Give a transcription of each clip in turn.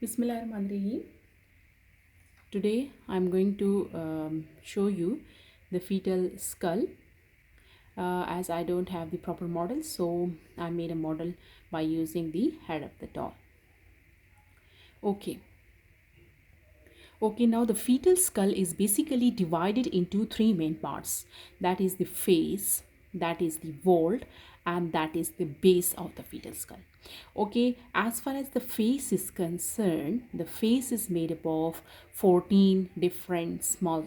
Bismillahirrahmanirrahim. Today I'm going to show you the fetal skull as I don't have the proper model, so I made a model by using the head of the doll. Okay. Okay, now the fetal skull is basically divided into three main parts. That is the face, that is the vault, and that is the base of the fetal skull. Okay, as far as the face is concerned, the face is made up of 14 different small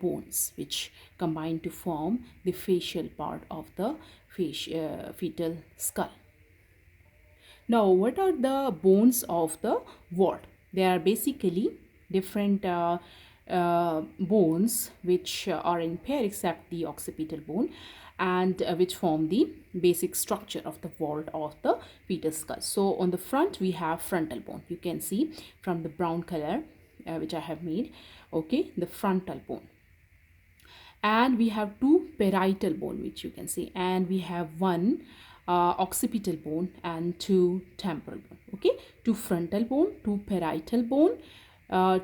bones which combine to form the facial part of the fetal skull. Now, what are the bones of the vault? They are basically different bones which are in pair except the occipital bone, and which form the basic structure of the vault of the fetal skull. So on the front we have frontal bone. You can see from the brown color which I have made, okay, the frontal bone. And we have two parietal bone which you can see, and we have one occipital bone and two temporal bone. Okay, two frontal bone, two parietal bone,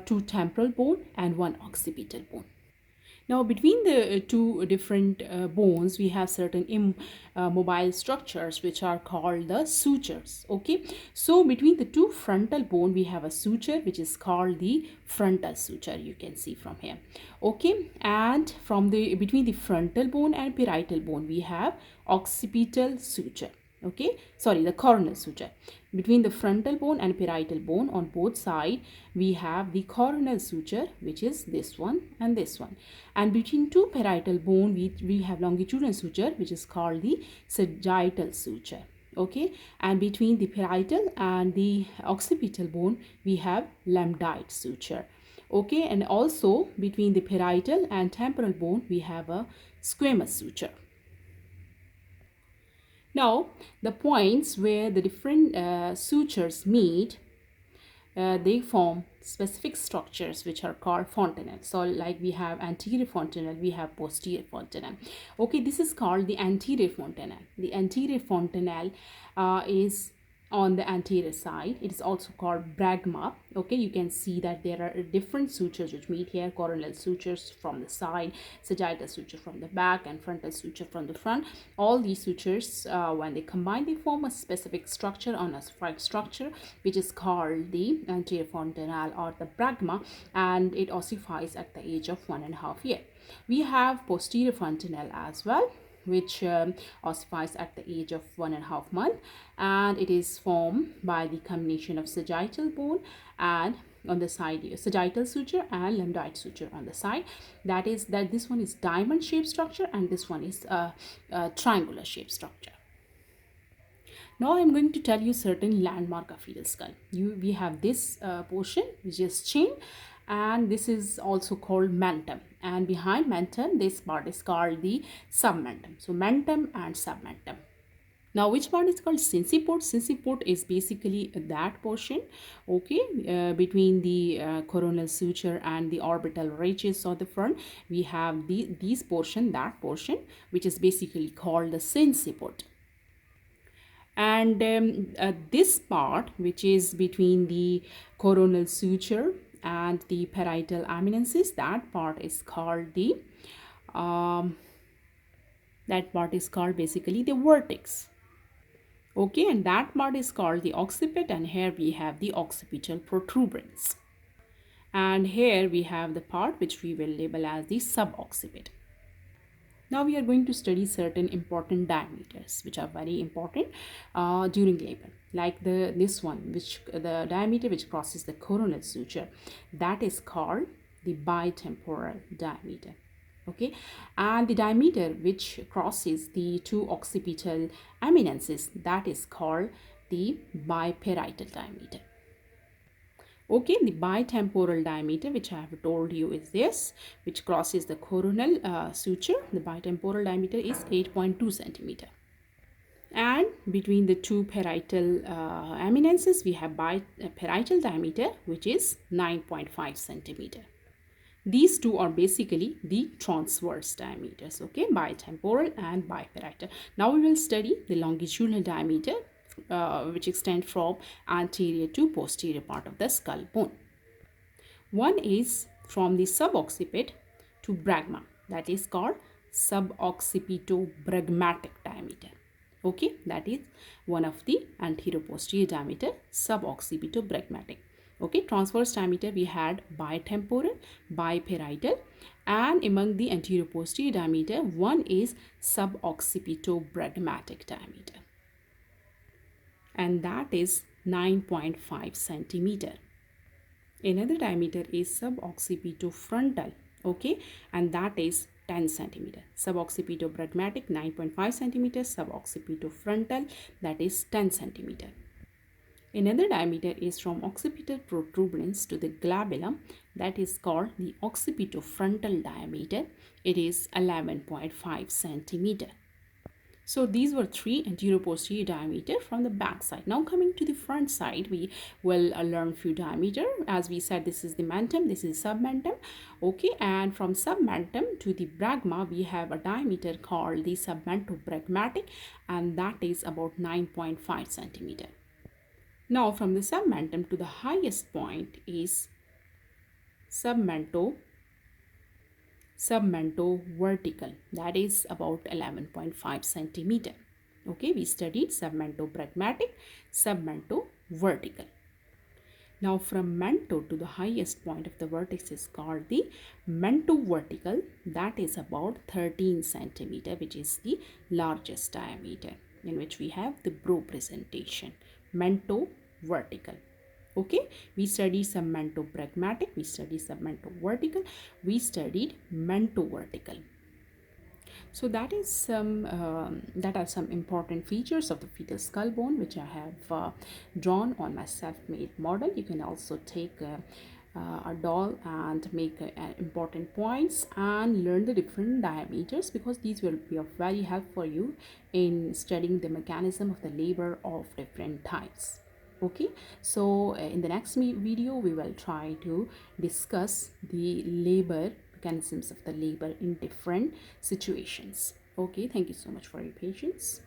two temporal bone, and one occipital bone. Now, between the two different bones, we have certain immobile structures which are called the sutures. Okay, so between the two frontal bone, we have a suture which is called the frontal suture. You can see from here. Okay, and from the between the frontal bone and parietal bone, we have occipital suture. Okay, sorry, the coronal suture. Between the frontal bone and parietal bone on both sides, we have the coronal suture, which is this one and this one. And between two parietal bone, we have longitudinal suture, which is called the sagittal suture. Okay, and between the parietal and the occipital bone, we have lambdite suture. Okay, and also between the parietal and temporal bone, we have a squamous suture. Now, the points where the different sutures meet, they form specific structures which are called fontanelle. So like we have anterior fontanelle, we have posterior fontanelle. Okay, this is called the anterior fontanelle. The anterior fontanelle is on the anterior side. It is also called bragma. Okay, you can see that there are different sutures which meet here: coronal sutures from the side, sagittal suture from the back, and frontal suture from the front. All these sutures, when they combine, they form a specific structure on a spike structure which is called the anterior fontanelle or the bragma, and it ossifies at the age of 1.5 years. We have posterior fontanelle as well, which ossifies at the age of 1.5 months, and it is formed by the combination of sagittal bone and on the side sagittal suture and lambdite suture on the side. That is that this one is diamond shaped structure and this one is a triangular shaped structure. Now I'm going to tell you certain landmark of fetal skull. We have this portion which is chin, and this is also called mentum, and behind mentum this part is called the submentum. So mentum and submentum. Now, which part is called sinciput? Sinciput is basically that portion, okay, between the coronal suture and the orbital ridges of the front. We have these portion, that portion, which is basically called the sinciput. And this part, which is between the coronal suture and the parietal eminences, that part is called the basically the vertex. Okay, and that part is called the occiput, and here we have the occipital protuberance. And here we have the part which we will label as the subocciput. Now we are going to study certain important diameters which are very important during labor, like this one, which the diameter which crosses the coronal suture, that is called the bitemporal diameter. Okay, and the diameter which crosses the two occipital eminences, that is called the biparietal diameter. Okay, the bitemporal diameter which I have told you is this, which crosses the coronal suture. The bitemporal diameter is 8.2 centimeter. And between the two parietal eminences, we have biparietal diameter which is 9.5 centimeter. These two are basically the transverse diameters, okay, bitemporal and biparietal. Now we will study the longitudinal diameter which extend from anterior to posterior part of the skull bone. One is from the suboccipit to brachma, that is called suboccipitobregmatic diameter. Okay, that is one of the anterior posterior diameter, suboccipitobregmatic. Okay, transverse diameter we had bitemporal, biparietal, and among the anterior posterior diameter, one is suboccipitobregmatic diameter, and that is 9.5 centimeter. Another diameter is suboccipitofrontal, okay, and that is 10 centimeter. Suboccipitobregmatic 9.5 centimeter, suboccipitofrontal that is 10 centimeter. Another diameter is from occipital protuberance to the glabellum, that is called the occipitofrontal diameter. It is 11.5 centimeter. So these were three anterior posterior diameter from the back side. Now coming to the front side, we will learn few diameter. As we said, this is the mentum, this is submentum. Okay, and from submentum to the brachma, we have a diameter called the submentobregmatic, and that is about 9.5 centimeter. Now from the submentum to the highest point is submentovertical, that is about 11.5 centimeter. Okay, we studied submentobregmatic, submentovertical. Now from mento to the highest point of the vertex is called the mentovertical, that is about 13 centimeter, which is the largest diameter, in which we have the bro presentation, mentovertical. Okay, we studied submentobregmatic, we studied submentovertical, we studied mentovertical. So that is that are some important features of the fetal skull bone, which I have drawn on my self-made model. You can also take a doll and make important points and learn the different diameters, because these will be of very help for you in studying the mechanism of the labor of different types. Okay, so in the next video we will try to discuss the labor mechanisms of the labor in different situations. Okay, thank you so much for your patience.